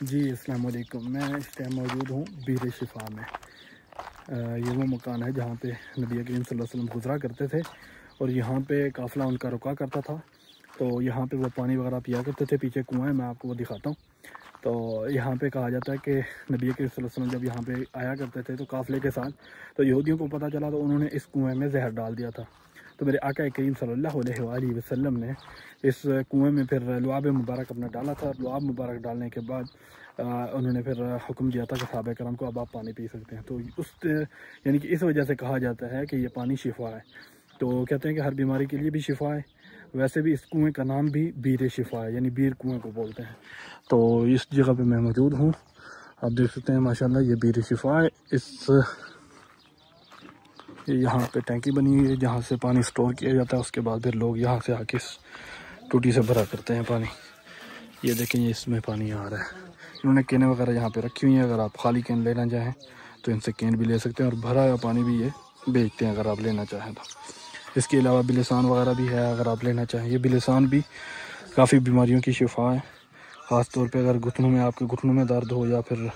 जी अस्सलाम वालेकुम। मैं इस टाइम मौजूद हूँ बीर शिफा में। ये वो मकान है जहाँ पे नबी करीम सल्लल्लाहु अलैहि वसल्लम गुज़रा करते थे और यहाँ पे काफ़िला उनका रुका करता था। तो यहाँ पे वो पानी वगैरह पिया करते थे। पीछे कुआं है, मैं आपको वो दिखाता हूँ। तो यहाँ पे कहा जाता है कि नबी करीम सल्लल्लाहु अलैहि वसल्लम जब यहाँ पे आया करते थे तो काफ़िले के साथ, तो यहूदियों को पता चला तो उन्होंने इस कुएँ में जहर डाल दिया था। तो मेरे आका करीम सल्लल्लाहु अलैहि वसल्लम ने इस कुएं में फिर लुआब मुबारक अपना डाला था। लुआब मुबारक डालने के बाद उन्होंने फिर हुक्म दिया था कि सहाबा करम को अब आप पानी पी सकते हैं। तो उस यानी कि इस वजह से कहा जाता है कि ये पानी शिफा है। तो कहते हैं कि हर बीमारी के लिए भी शिफा है। वैसे भी इस कुएं का नाम भी बीर शिफा है, यानी बीर कुएं को बोलते हैं। तो इस जगह पे मैं मौजूद हूँ, आप देख सकते हैं माशाल्लाह ये बीर शिफा है। यहाँ पे टैंकी बनी हुई है जहाँ से पानी स्टोर किया जाता है। उसके बाद फिर लोग यहाँ से आके इस टूटी से भरा करते हैं पानी। ये देखें, ये इसमें पानी आ रहा है। इन्होंने कैन वगैरह यहाँ पे रखी हुई हैं। अगर आप खाली कैन लेना चाहें तो इनसे कैन भी ले सकते हैं और भरा हुआ पानी भी ये बेचते हैं अगर आप लेना चाहें तो। इसके अलावा बिलिसान वगैरह भी है अगर आप लेना चाहें। ये बिलिसान भी काफ़ी बीमारियों की शिफा है, ख़ास तौर पे अगर घुटनों में, आपके घुटनों में दर्द हो या फिर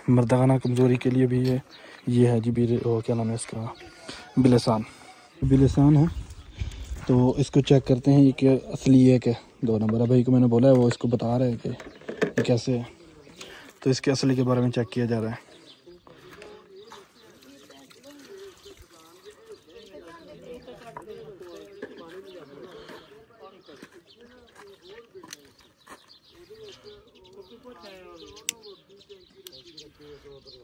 मर्दाना कमज़ोरी के लिए भी ये है जी क्या नाम है इसका, बिलिसान है। तो इसको चेक करते हैं ये कि असली है कि 2 नंबर। भाई को मैंने बोला है, वो इसको बता रहे हैं कि ये कैसे है। तो इसके असली के बारे में चेक किया जा रहा है।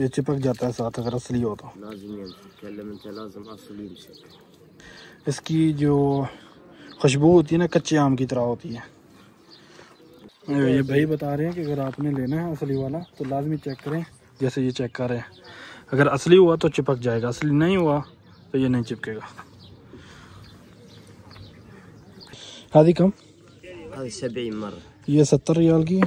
ये चिपक जाता है साथ अगर असली हो तो। लाजिम असली यमसक। इसकी जो खुशबू होती है ना कच्चे आम की तरह होती है। ये भाई बता रहे हैं कि अगर आपने लेना है असली वाला तो लाजमी चेक करें, जैसे ये चेक कर रहे हैं। अगर असली हुआ तो चिपक जाएगा, असली नहीं हुआ तो ये नहीं चिपकेगा। हादी कम ये 70 रियाल की है।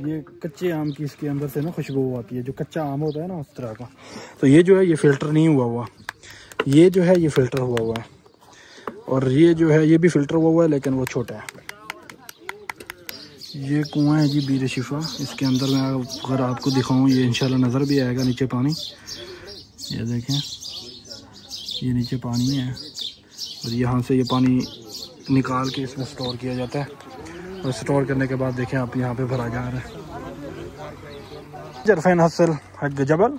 ये कच्चे आम की इसके अंदर से ना खुशबू आती है, जो कच्चा आम होता है ना उस तरह का। तो ये जो है ये फिल्टर नहीं हुआ, ये जो है ये फिल्टर हुआ है। और ये जो है ये भी फिल्टर हुआ है लेकिन वो छोटा है। ये कुआं है जी बीर शिफा। इसके अंदर मैं अगर आपको दिखाऊं, ये इंशाल्लाह नज़र भी आएगा नीचे पानी। ये देखें, ये नीचे पानी है और यहाँ से ये पानी निकाल के इसमें स्टोर किया जाता है। और स्टोर करने के बाद देखें आप यहाँ पे भरा जा रहा है। जरफेन हसल हक जबल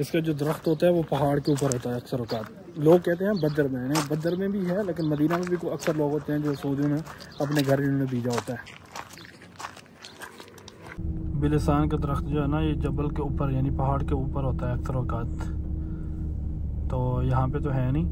इसका जो दरख्त होता है वो पहाड़ के ऊपर होता है अक्सर औकात। लोग कहते हैं बदर में, नहीं बदर में भी है लेकिन मदीना में भी अक्सर लोग होते हैं जो सोचते हैं अपने घर इन्होंने बीजा होता है। बिलिसान का दरख्त जो है ना ये जबल के ऊपर यानी पहाड़ के ऊपर होता है अक्सर औकात। तो यहाँ पे तो है नहीं।